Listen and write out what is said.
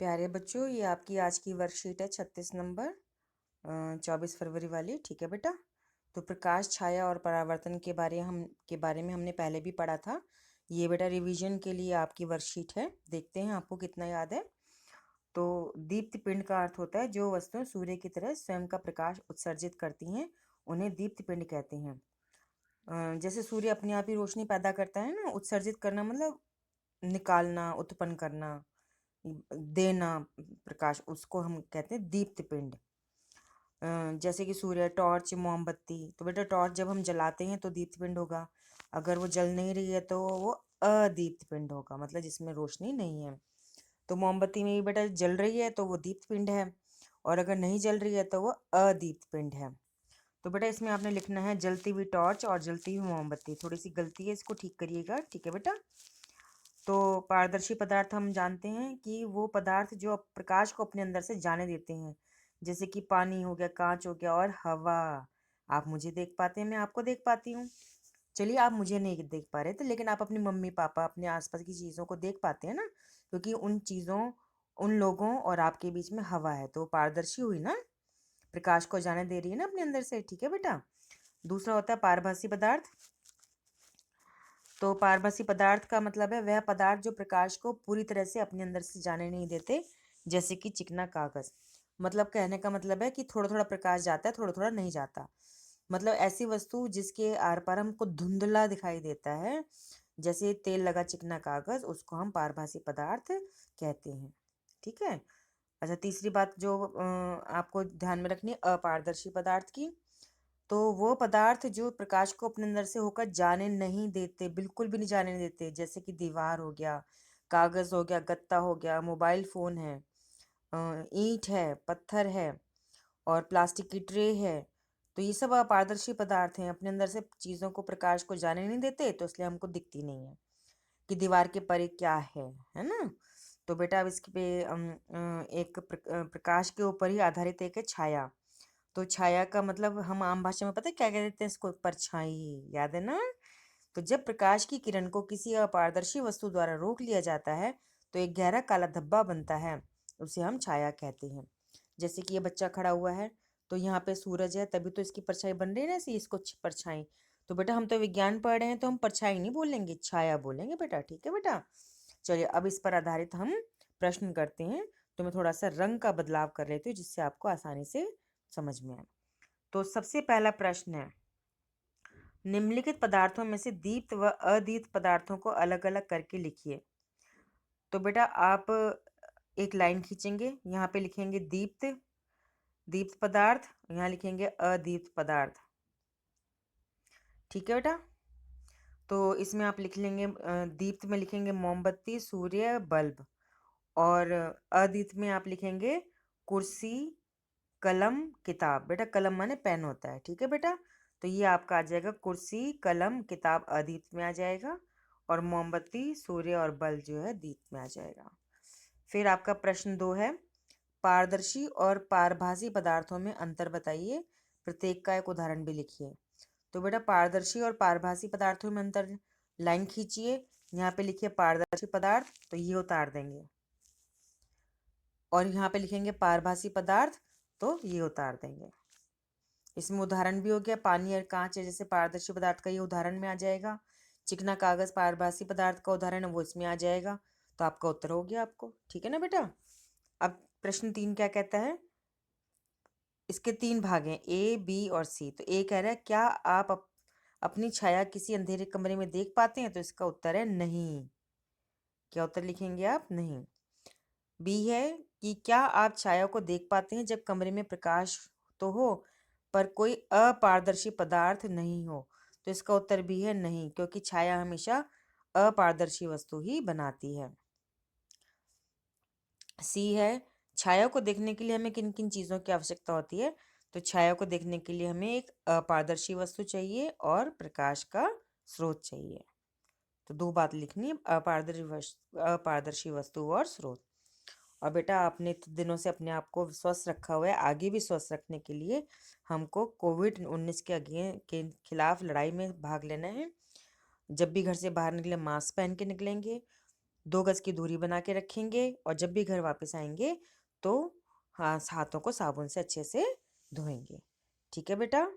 प्यारे बच्चों, ये आपकी आज की वर्कशीट है 36 नंबर 24 फरवरी वाली। ठीक है बेटा। तो प्रकाश, छाया और परावर्तन के बारे में हमने पहले भी पढ़ा था। ये बेटा रिवीजन के लिए आपकी वर्कशीट है। देखते हैं आपको कितना याद है। तो दीप्त पिंड का अर्थ होता है जो वस्तुएं सूर्य की तरह स्वयं का प्रकाश उत्सर्जित करती हैं, उन्हें दीप्त पिंड कहते हैं। जैसे सूर्य अपने आप ही रोशनी पैदा करता है ना, उत्सर्जित करना मतलब निकालना, उत्पन्न करना, देना प्रकाश, उसको हम कहते हैं दीप्त पिंड। जैसे कि सूर्य, टॉर्च, मोमबत्ती। तो बेटा टॉर्च जब हम जलाते हैं तो दीप्त पिंड होगा। अगर वो जल नहीं रही है तो वो अदीप्त पिंड होगा, मतलब जिसमें रोशनी नहीं है। तो मोमबत्ती में भी बेटा जल रही है तो वो दीप्त पिंड है, और अगर नहीं जल रही है तो वो अदीप्त पिंड है। तो बेटा इसमें आपने लिखना है जलती हुई टॉर्च और जलती हुई मोमबत्ती। थोड़ी सी गलती है, इसको ठीक करिएगा। ठीक है बेटा। तो पारदर्शी पदार्थ हम जानते हैं कि वो पदार्थ जो प्रकाश को अपने अंदर से जाने देते हैं, जैसे कि पानी हो गया, कांच हो गया और हवा। आप मुझे देख पाते हैं, मैं आपको देख पाती हूँ। चलिए, आप मुझे नहीं देख पा रहे थे, लेकिन आप अपनी मम्मी पापा, अपने आसपास की चीज़ों को देख पाते हैं ना, क्योंकि उन चीज़ों, उन लोगों और आपके बीच में हवा है, तो पारदर्शी हुई ना, प्रकाश को जाने दे रही है ना अपने अंदर से। ठीक है बेटा। दूसरा होता है पारभासी पदार्थ। तो पारभासी पदार्थ का मतलब है वह पदार्थ जो प्रकाश को पूरी तरह से अपने अंदर से जाने नहीं देते, जैसे कि चिकना कागज। मतलब कहने का मतलब है कि थोड़ा थोड़ा प्रकाश जाता है, थोड़ा थोड़ा नहीं जाता। मतलब ऐसी वस्तु जिसके आर पार हमको धुंधला दिखाई देता है, जैसे तेल लगा चिकना कागज, उसको हम पारभासी पदार्थ कहते हैं। ठीक है। अच्छा, तीसरी बात जो आपको ध्यान में रखनी है अपारदर्शी पदार्थ की। तो वो पदार्थ जो प्रकाश को अपने अंदर से होकर जाने नहीं देते, बिल्कुल भी नहीं जाने नहीं देते, जैसे कि दीवार हो गया, कागज हो गया, गत्ता हो गया, मोबाइल फोन है, ईंट है, पत्थर है और प्लास्टिक की ट्रे है। तो ये सब अपारदर्शी पदार्थ हैं, अपने अंदर से चीजों को, प्रकाश को जाने नहीं देते, तो इसलिए हमको दिखती नहीं है कि दीवार के परे क्या है ना। तो बेटा अब इसके पे प्रकाश के ऊपर ही आधारित एक है छाया। तो छाया का मतलब हम आम भाषा में पता है क्या कह देते हैं इसको? परछाई। याद है ना? तो जब प्रकाश की किरण को किसी अपारदर्शी वस्तु द्वारा रोक लिया जाता है तो एक गहरा काला धब्बा बनता है, उसे हम छाया कहते हैं। जैसे कि ये बच्चा खड़ा हुआ है, तो यहाँ पे सूरज है, तभी तो इसकी परछाई बन रही है ना, ऐसी इसको परछाई। तो बेटा हम तो विज्ञान पढ़ रहे हैं, तो हम परछाई नहीं बोलेंगे, छाया बोलेंगे बेटा। ठीक है बेटा। चलिए, अब इस पर आधारित हम प्रश्न करते हैं। तो मैं थोड़ा सा रंग का बदलाव कर लेती हूँ जिससे आपको आसानी से समझ में आए। तो सबसे पहला प्रश्न है, निम्नलिखित पदार्थों में से दीप्त व अदीप्त पदार्थों को अलग अलग करके लिखिए। तो बेटा आप एक लाइन खींचेंगे, यहाँ पे लिखेंगे दीप्त, दीप्त पदार्थ, यहाँ लिखेंगे अदीप्त पदार्थ। ठीक है बेटा। तो इसमें आप लिख लेंगे दीप्त में लिखेंगे मोमबत्ती, सूर्य, बल्ब, और अदीप्त में आप लिखेंगे कुर्सी, कलम, किताब। बेटा कलम माने पेन होता है। ठीक है बेटा। तो ये आपका आ जाएगा कुर्सी, कलम, किताब अदीप्त में आ जाएगा, और मोमबत्ती, सूर्य और बल्ब जो है दीप्त में आ जाएगा। फिर आपका प्रश्न 2 है, पारदर्शी और पारभासी पदार्थों में अंतर बताइए, प्रत्येक का एक उदाहरण भी लिखिए। तो बेटा पारदर्शी और पारभासी पदार्थों में अंतर, लाइन खींचिए, यहाँ पे लिखिए पारदर्शी पदार्थ, तो ये उतार देंगे, और यहाँ पे लिखेंगे पारभासी पदार्थ, तो ये उतार देंगे। इसमें उदाहरण भी हो गया, पानी और कांच है, जैसे पारदर्शी पदार्थ का ये उदाहरण में आ जाएगा। चिकना कागज पारभासी पदार्थ का उदाहरण है, वो इसमें आ जाएगा। तो आपका उत्तर हो गया आपको। ठीक है ना बेटा। अब प्रश्न 3 क्या कहता है? इसके 3 भाग हैं, ए, बी और सी। तो ए कह रहा है, क्या आप अपनी छाया किसी अंधेरे कमरे में देख पाते हैं? तो इसका उत्तर है नहीं। क्या उत्तर लिखेंगे आप? नहीं। बी है कि क्या आप छाया को देख पाते हैं जब कमरे में प्रकाश तो हो पर कोई अपारदर्शी पदार्थ नहीं हो? तो इसका उत्तर भी है नहीं, क्योंकि छाया हमेशा अपारदर्शी वस्तु ही बनाती है। सी है, छाया को देखने के लिए हमें किन किन चीज़ों की आवश्यकता होती है? तो छाया को देखने के लिए हमें एक अपारदर्शी वस्तु चाहिए और प्रकाश का स्रोत चाहिए। तो 2 बात लिखनी है, अपारदर्शी वस्तु और स्रोत। और बेटा आपने तो दिनों से अपने आप को स्वस्थ रखा हुआ है, आगे भी स्वस्थ रखने के लिए हमको कोविड-19 के खिलाफ लड़ाई में भाग लेना है। जब भी घर से बाहर निकले मास्क पहन के निकलेंगे, 2 गज की दूरी बना के रखेंगे और जब भी घर वापस आएंगे तो हाँ हाथों को साबुन से अच्छे से धोएंगे। ठीक है बेटा।